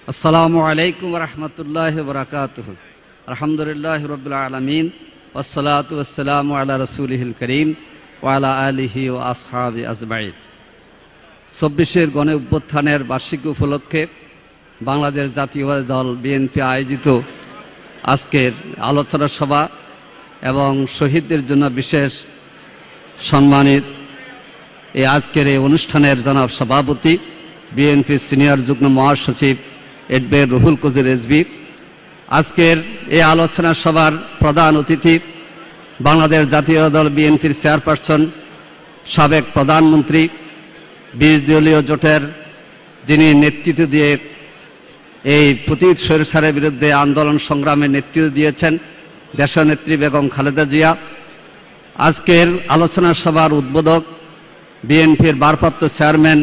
আসসালামু আলাইকুম রহমতুল্লাহ বরকাতুহ। আলহামদুলিল্লাহ রবিল আলমিন ওয়াসসালাতু ওয়াসসালামু আলা রসুলিহিল করিম ওয়া আলা আলিহি ও আসহাবি আজমাইন। ২৪ গণ অভ্যুত্থানের বার্ষিকী উপলক্ষে বাংলাদেশ জাতীয়তাবাদী দল বিএনপি আয়োজিত আজকের আলোচনা সভা এবং শহীদদের জন্য বিশেষ সম্মানিত এই আজকের এই অনুষ্ঠানের জনাব সভাপতি বিএনপি সিনিয়র যুগ্ম মহাসচিব এডভোকেট রুহুল কবির রেজভী, আজকের এই আলোচনা সভার প্রধান অতিথি বাংলাদেশ জাতীয় দল বিএনপির চেয়ারপারসন সাবেক প্রধানমন্ত্রী ২০ দলীয় জোটের যিনি নেতৃত্ব দিয়ে এই পতিত স্বৈরাচারের বিরুদ্ধে আন্দোলন সংগ্রামে নেতৃত্ব দিয়েছেন দেশনেত্রী বেগম খালেদা জিয়া, আজকের আলোচনা সভার উদ্বোধক বিএনপির ভারপ্রাপ্ত চেয়ারম্যান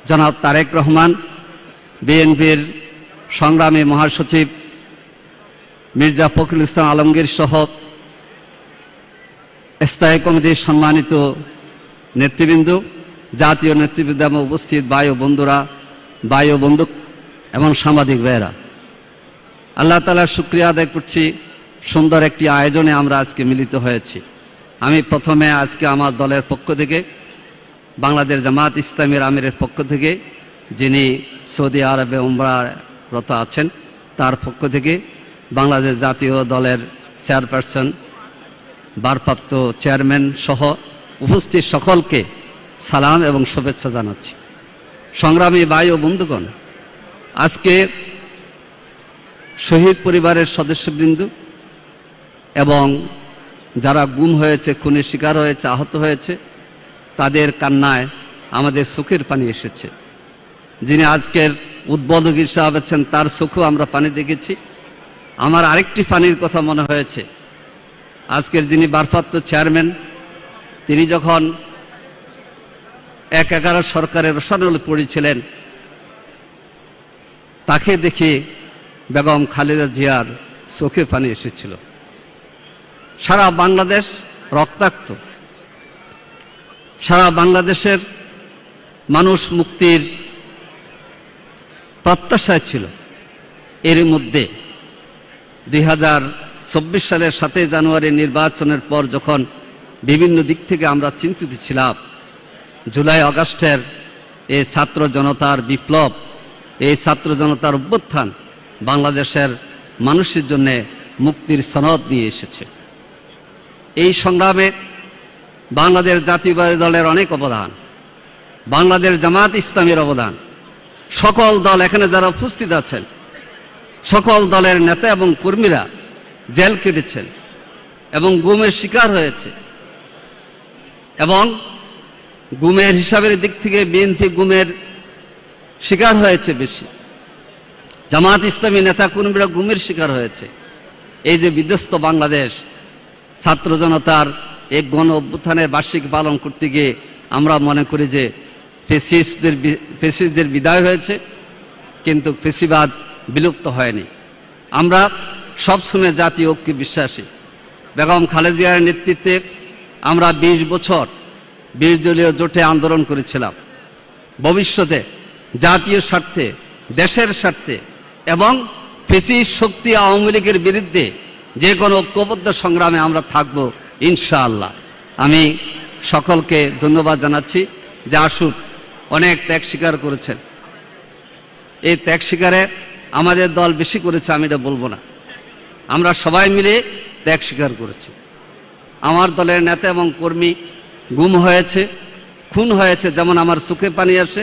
জনাব তারেক রহমান, বিএনপির সংগ্রামী মহাসচিব মির্জা ফখরুল ইসলাম আলমগীর সহ স্থায়ী কমিটির সম্মানিত নেতৃবৃন্দ, জাতীয় নেতৃবৃন্দ এবং উপস্থিত ভাই ও বন্ধুরা, ভাই ও বন্ধু এবং সাংবাদিক ভাইয়েরা, আল্লাহ তাআলার শুকরিয়া আদায় করছি সুন্দর একটি আয়োজনে আমরা আজকে মিলিত হয়েছি। আমি প্রথমে আজকে আমার দলের পক্ষ থেকে বাংলাদেশ জামাত ইসলামীর আমিরের পক্ষ থেকে যিনি সৌদি আরবে উমরারত আছেন তার পক্ষ থেকে বাংলাদেশ জাতীয় দলের চেয়ারপারসন ভারপ্রাপ্ত চেয়ারম্যান সহ উপস্থিত সকলকে সালাম এবং শুভেচ্ছা জানাচ্ছি। সংগ্রামী ভাই ও বন্ধুগণ, আজকে শহীদ পরিবারের সদস্যবৃন্দ এবং যারা গুম হয়েছে, খুনের শিকার হয়েছে, আহত হয়েছে, তাদের কান্নায় আমাদের চোখের পানি এসেছে। যিনি আজকের উদ্বোধক হিসাবে আছেন তার চোখেও আমরা পানি দেখেছি। আমার আরেকটি পানির কথা মনে হয়েছে, আজকের যিনি ভারপ্রাপ্ত চেয়ারম্যান তিনি যখন ১/১১ সরকারের রসায়নে পড়েছিলেন, তাকে দেখে বেগম খালেদা জিয়ার চোখে পানি এসেছিল। সারা বাংলাদেশ রক্তাক্ত, সারা বাংলাদেশের মানুষ মুক্তির প্রত্যাশায় ছিল। এর মধ্যে ২০২৪ সালের ৭ জানুয়ারি নির্বাচনের পর যখন বিভিন্ন দিক থেকে আমরা চিন্তিত ছিলাম, জুলাই আগস্টের এই ছাত্র জনতার বিপ্লব, এই ছাত্র জনতার অভ্যুত্থান বাংলাদেশের মানুষের জন্য মুক্তির সনদ নিয়ে এসেছে। এই সংগ্রামে বাংলাদেশ জাতীয়তাবাদী দলের অনেক অবদান, বাংলাদেশ জামাত ইসলামের অবদান, সকল দল এখানে যারা উপস্থিত আছেন সকল দলের নেতা এবং কর্মীরা জেল কেটেছেন এবং গুমের শিকার হয়েছে, এবং গুমের হিসাবের দিক থেকে বিএনপি গুমের শিকার হয়েছে বেশি, জামাত ইসলামী নেতা কর্মীরা গুমের শিকার হয়েছে। এই যে বিধ্বস্ত বাংলাদেশ, ছাত্র জনতার এক গণ অভ্যুত্থানের বার্ষিকী পালন করতে গিয়ে আমরা মনে করি যে ফ্যাসিস্টদের বিদায় হয়েছে, কিন্তু ফ্যাসিবাদ বিলুপ্ত হয়নি। আমরা সবসময় জাতীয় ঐক্যে বিশ্বাসী। বেগম খালেদা জিয়ার নেতৃত্বে আমরা ২০ বছর ২০ দলীয় জোটে আন্দোলন করেছিলাম। ভবিষ্যতে জাতীয় স্বার্থে, দেশের স্বার্থে এবং ফ্যাসিস্ট শক্তি আওয়ামী লীগের বিরুদ্ধে যে কোনো ঐক্যবদ্ধ সংগ্রামে আমরা থাকব ইনশাআল্লাহ। আমি সকলকে ধন্যবাদ জানাচ্ছি যে আসুন, অনেক ত্যাগ স্বীকার করেছেন। এই ত্যাগ স্বীকারে আমাদের দল বেশি করেছে আমি এটা বলবো না, আমরা সবাই মিলে ত্যাগ স্বীকার করেছি। আমার দলের নেতা এবং কর্মী গুম হয়েছে, খুন হয়েছে, যেমন আমার চোখে পানি আসে,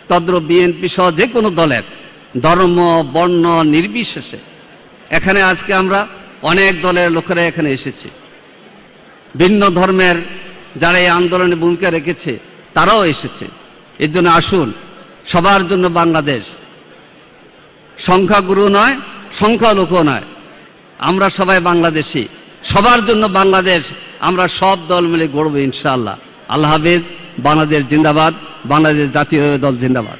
তদ্রূপ বিএনপি সহ যে কোনো দলের ধর্ম বর্ণ নির্বিশেষে এখানে আজকে আমরা অনেক দলের লোকেরা এখানে এসেছি। ভিন্ন ধর্মের যারা এই আন্দোলনে ভূমিকা রেখেছে তারাও এসেছে। এর জন্য আসুন, সবার জন্য বাংলাদেশ, সংখ্যাগুরু নয়, সংখ্যালঘু নয়, আমরা সবাই বাংলাদেশি, সবার জন্য বাংলাদেশ, আমরা সব দল মিলে গড়ব ইনশাআল্লাহ। আল্লাহ হাফেজ। বাংলাদেশ জিন্দাবাদ, বাংলাদেশ জাতীয় দল জিন্দাবাদ।